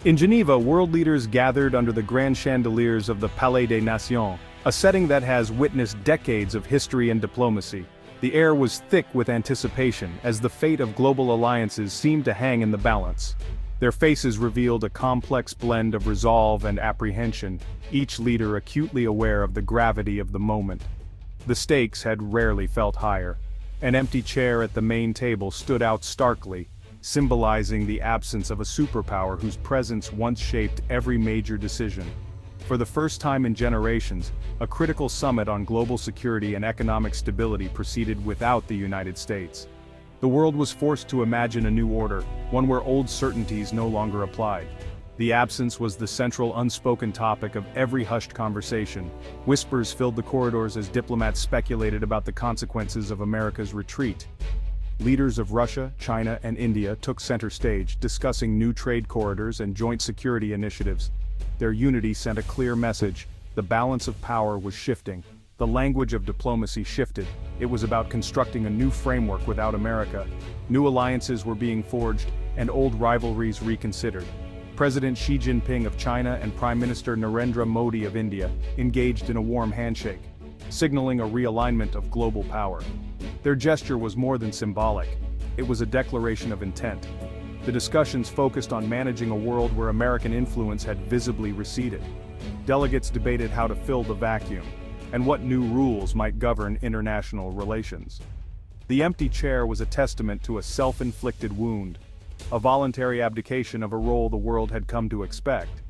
In Geneva, world leaders gathered under the grand chandeliers of the Palais des Nations, a setting that has witnessed decades of history and diplomacy. The air was thick with anticipation, as the fate of global alliances seemed to hang in the balance. Their faces revealed a complex blend of resolve and apprehension, each leader acutely aware of the gravity of the moment. The stakes had rarely felt higher. An empty chair at the main table stood out starkly, symbolizing the absence of a superpower whose presence once shaped every major decision. For the first time in generations, a critical summit on global security and economic stability proceeded without the United States. The world was forced to imagine a new order, one where old certainties no longer applied. The absence was the central unspoken topic of every hushed conversation. Whispers filled the corridors as diplomats speculated about the consequences of America's retreat. Leaders of Russia, China, and India took center stage, discussing new trade corridors and joint security initiatives. Their unity sent a clear message: the balance of power was shifting. The language of diplomacy shifted. It was about constructing a new framework without America. New alliances were being forged, and old rivalries reconsidered. President Xi Jinping of China and Prime Minister Narendra Modi of India engaged in a warm handshake, signaling a realignment of global power. Their gesture was more than symbolic. It was a declaration of intent. The discussions focused on managing a world where American influence had visibly receded. Delegates debated how to fill the vacuum, and what new rules might govern international relations. The empty chair was a testament to a self-inflicted wound, a voluntary abdication of a role the world had come to expect.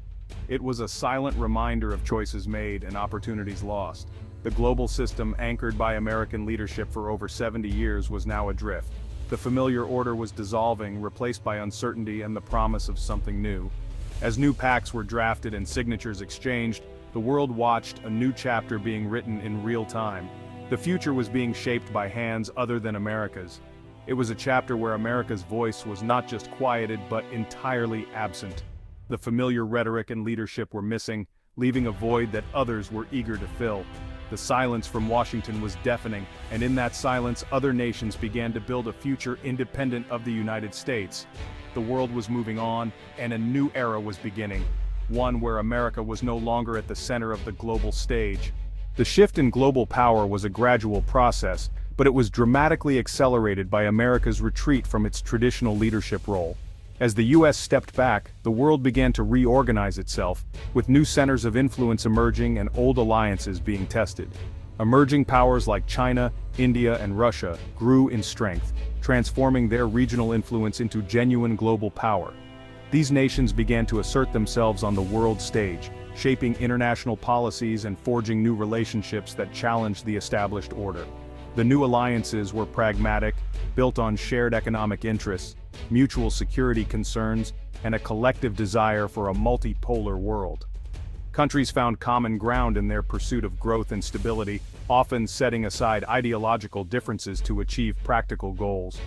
It was a silent reminder of choices made and opportunities lost. The global system anchored by American leadership for over 70 years was now adrift. The familiar order was dissolving, replaced by uncertainty and the promise of something new. As new pacts were drafted and signatures exchanged, the world watched a new chapter being written in real time. The future was being shaped by hands other than America's. It was a chapter where America's voice was not just quieted but entirely absent. The familiar rhetoric and leadership were missing, leaving a void that others were eager to fill. The silence from Washington was deafening, and in that silence other nations began to build a future independent of the United States. The world was moving on, and a new era was beginning, one where America was no longer at the center of the global stage. The shift in global power was a gradual process, but it was dramatically accelerated by America's retreat from its traditional leadership role. As the U.S. stepped back, the world began to reorganize itself, with new centers of influence emerging and old alliances being tested. Emerging powers like China, India, and Russia grew in strength, transforming their regional influence into genuine global power. These nations began to assert themselves on the world stage, shaping international policies and forging new relationships that challenged the established order. The new alliances were pragmatic, built on shared economic interests, mutual security concerns, and a collective desire for a multipolar world. Countries found common ground in their pursuit of growth and stability, often setting aside ideological differences to achieve practical goals.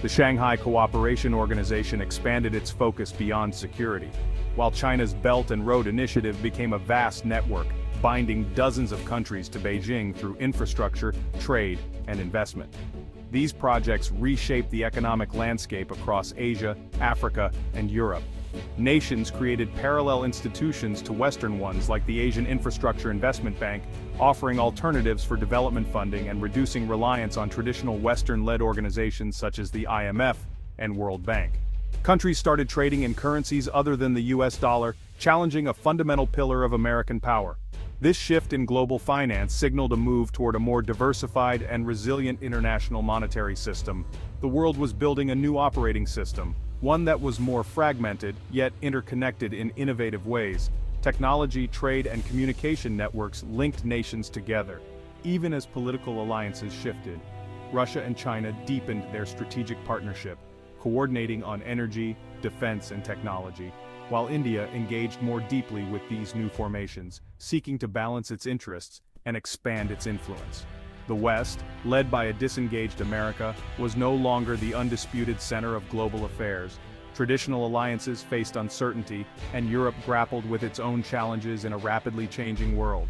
The Shanghai Cooperation Organization expanded its focus beyond security, while China's Belt and Road Initiative became a vast network, binding dozens of countries to Beijing through infrastructure, trade, and investment. These projects reshaped the economic landscape across Asia, Africa, and Europe. Nations created parallel institutions to Western ones like the Asian Infrastructure Investment Bank, offering alternatives for development funding and reducing reliance on traditional Western-led organizations such as the IMF and World Bank. Countries started trading in currencies other than the US dollar, challenging a fundamental pillar of American power. This shift in global finance signaled a move toward a more diversified and resilient international monetary system. The world was building a new operating system, one that was more fragmented, yet interconnected in innovative ways. Technology, trade, and communication networks linked nations together. Even as political alliances shifted, Russia and China deepened their strategic partnership, coordinating on energy, defense, and technology, while India engaged more deeply with these new formations, seeking to balance its interests and expand its influence. The West, led by a disengaged America, was no longer the undisputed center of global affairs. Traditional alliances faced uncertainty, and Europe grappled with its own challenges in a rapidly changing world.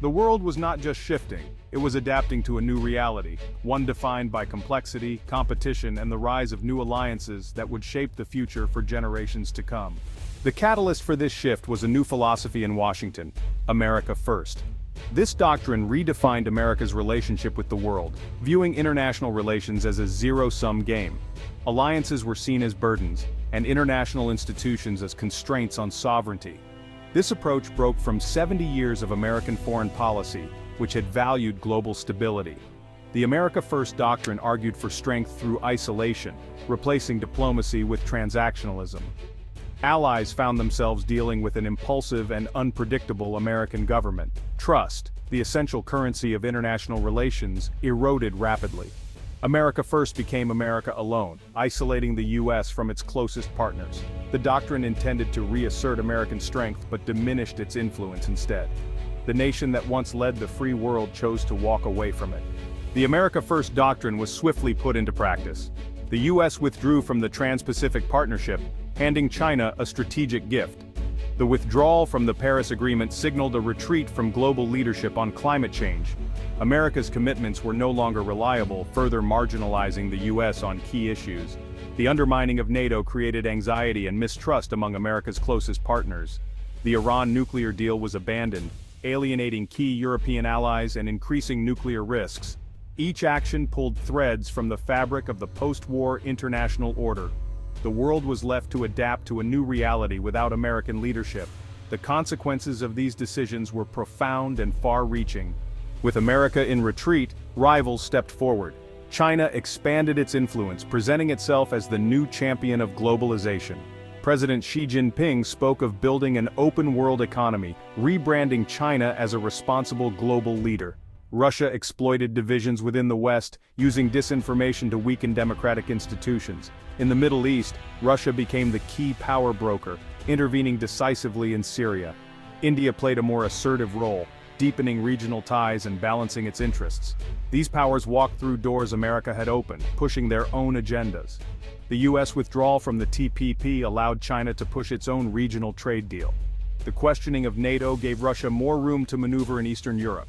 The world was not just shifting, it was adapting to a new reality, one defined by complexity, competition, and the rise of new alliances that would shape the future for generations to come. The catalyst for this shift was a new philosophy in Washington: America First. This doctrine redefined America's relationship with the world, viewing international relations as a zero-sum game. Alliances were seen as burdens, and international institutions as constraints on sovereignty. This approach broke from 70 years of American foreign policy, which had valued global stability. The America First doctrine argued for strength through isolation, replacing diplomacy with transactionalism. Allies found themselves dealing with an impulsive and unpredictable American government. Trust, the essential currency of international relations, eroded rapidly. America First became America alone, isolating the U.S. from its closest partners. The doctrine intended to reassert American strength but diminished its influence instead. The nation that once led the free world chose to walk away from it. The America First doctrine was swiftly put into practice. The U.S. withdrew from the Trans-Pacific Partnership, handing China a strategic gift. The withdrawal from the Paris Agreement signaled a retreat from global leadership on climate change. America's commitments were no longer reliable, further marginalizing the U.S. on key issues. The undermining of NATO created anxiety and mistrust among America's closest partners. The Iran nuclear deal was abandoned, alienating key European allies and increasing nuclear risks. Each action pulled threads from the fabric of the post-war international order. The world was left to adapt to a new reality without American leadership. The consequences of these decisions were profound and far-reaching. With America in retreat, rivals stepped forward. China expanded its influence, presenting itself as the new champion of globalization. President Xi Jinping spoke of building an open-world economy, rebranding China as a responsible global leader. Russia exploited divisions within the West, using disinformation to weaken democratic institutions. In the Middle East, Russia became the key power broker, intervening decisively in Syria. India played a more assertive role, deepening regional ties and balancing its interests. These powers walked through doors America had opened, pushing their own agendas. The U.S. withdrawal from the TPP allowed China to push its own regional trade deal. The questioning of NATO gave Russia more room to maneuver in Eastern Europe.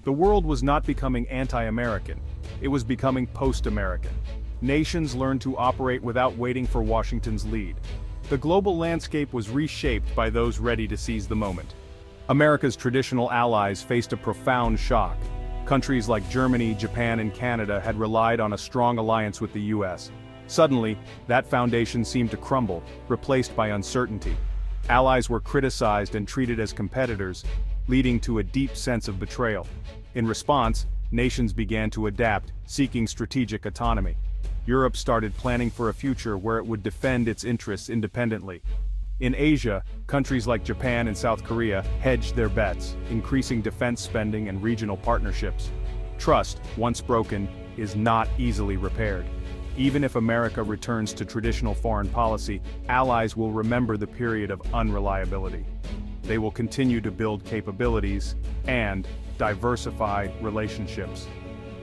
The world was not becoming anti-American, it was becoming post-American. Nations learned to operate without waiting for Washington's lead. The global landscape was reshaped by those ready to seize the moment. America's traditional allies faced a profound shock. Countries like Germany, Japan, and Canada had relied on a strong alliance with the U.S. Suddenly, that foundation seemed to crumble, replaced by uncertainty. Allies were criticized and treated as competitors, leading to a deep sense of betrayal. In response, nations began to adapt, seeking strategic autonomy. Europe started planning for a future where it would defend its interests independently. In Asia, countries like Japan and South Korea hedged their bets, increasing defense spending and regional partnerships. Trust, once broken, is not easily repaired. Even if America returns to traditional foreign policy, allies will remember the period of unreliability. They will continue to build capabilities and diversify relationships.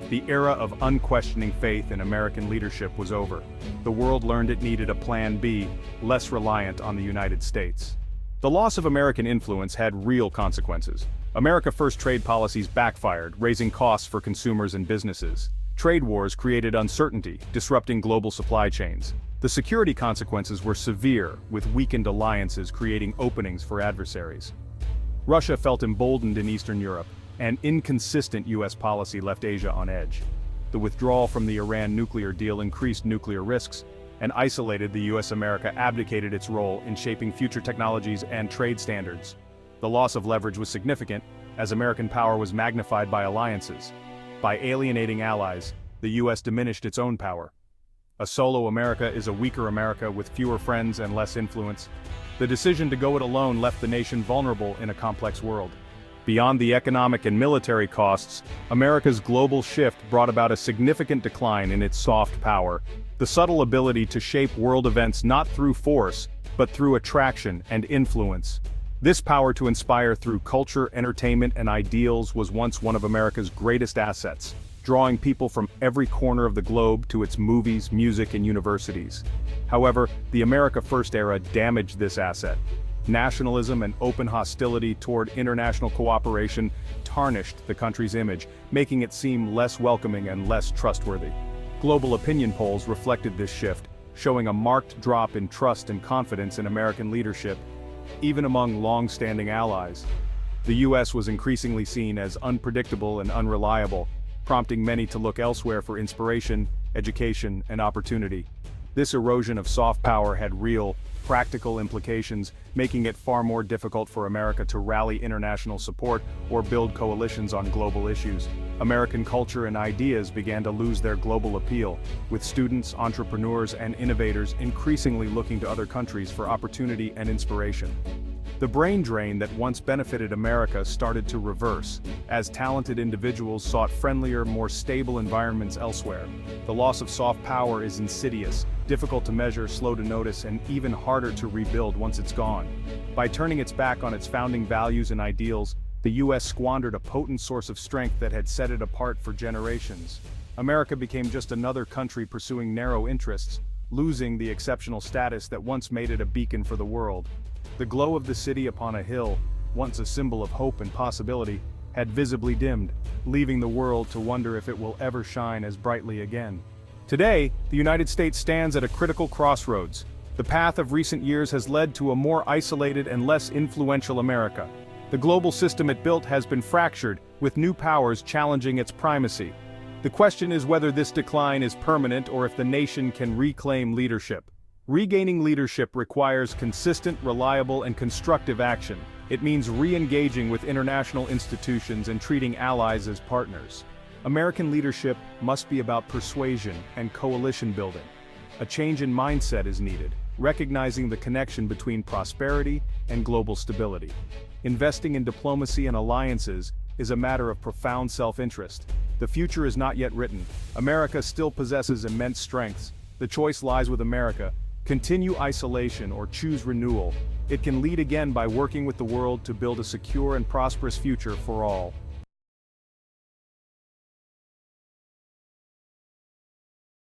The era of unquestioning faith in American leadership was over. The world learned it needed a plan B, less reliant on the United States. The loss of American influence had real consequences. America First trade policies backfired, raising costs for consumers and businesses. Trade wars created uncertainty, disrupting global supply chains. The security consequences were severe, with weakened alliances creating openings for adversaries. Russia felt emboldened in Eastern Europe, and inconsistent U.S. policy left Asia on edge. The withdrawal from the Iran nuclear deal increased nuclear risks, and isolated the U.S. America abdicated its role in shaping future technologies and trade standards. The loss of leverage was significant, as American power was magnified by alliances. By alienating allies, the U.S. diminished its own power. A solo America is a weaker America with fewer friends and less influence. The decision to go it alone left the nation vulnerable in a complex world. Beyond the economic and military costs, America's global shift brought about a significant decline in its soft power, the subtle ability to shape world events not through force, but through attraction and influence. This power to inspire through culture, entertainment, and ideals was once one of America's greatest assets, drawing people from every corner of the globe to its movies, music, and universities. However, the America First era damaged this asset. Nationalism and open hostility toward international cooperation tarnished the country's image, making it seem less welcoming and less trustworthy. Global opinion polls reflected this shift, showing a marked drop in trust and confidence in American leadership, even among long-standing allies. The US was increasingly seen as unpredictable and unreliable, prompting many to look elsewhere for inspiration, education, and opportunity. This erosion of soft power had real, practical implications, making it far more difficult for America to rally international support or build coalitions on global issues. American culture and ideas began to lose their global appeal, with students, entrepreneurs, and innovators increasingly looking to other countries for opportunity and inspiration. The brain drain that once benefited America started to reverse, as talented individuals sought friendlier, more stable environments elsewhere. The loss of soft power is insidious, difficult to measure, slow to notice, and even harder to rebuild once it's gone. By turning its back on its founding values and ideals, the US squandered a potent source of strength that had set it apart for generations. America became just another country pursuing narrow interests, losing the exceptional status that once made it a beacon for the world. The glow of the city upon a hill, once a symbol of hope and possibility, had visibly dimmed, leaving the world to wonder if it will ever shine as brightly again. Today, the United States stands at a critical crossroads. The path of recent years has led to a more isolated and less influential America. The global system it built has been fractured, with new powers challenging its primacy. The question is whether this decline is permanent or if the nation can reclaim leadership. Regaining leadership requires consistent, reliable, and constructive action. It means re-engaging with international institutions and treating allies as partners. American leadership must be about persuasion and coalition building. A change in mindset is needed, recognizing the connection between prosperity and global stability. Investing in diplomacy and alliances is a matter of profound self-interest. The future is not yet written. America still possesses immense strengths. The choice lies with America. Continue isolation or choose renewal. It can lead again by working with the world to build a secure and prosperous future for all.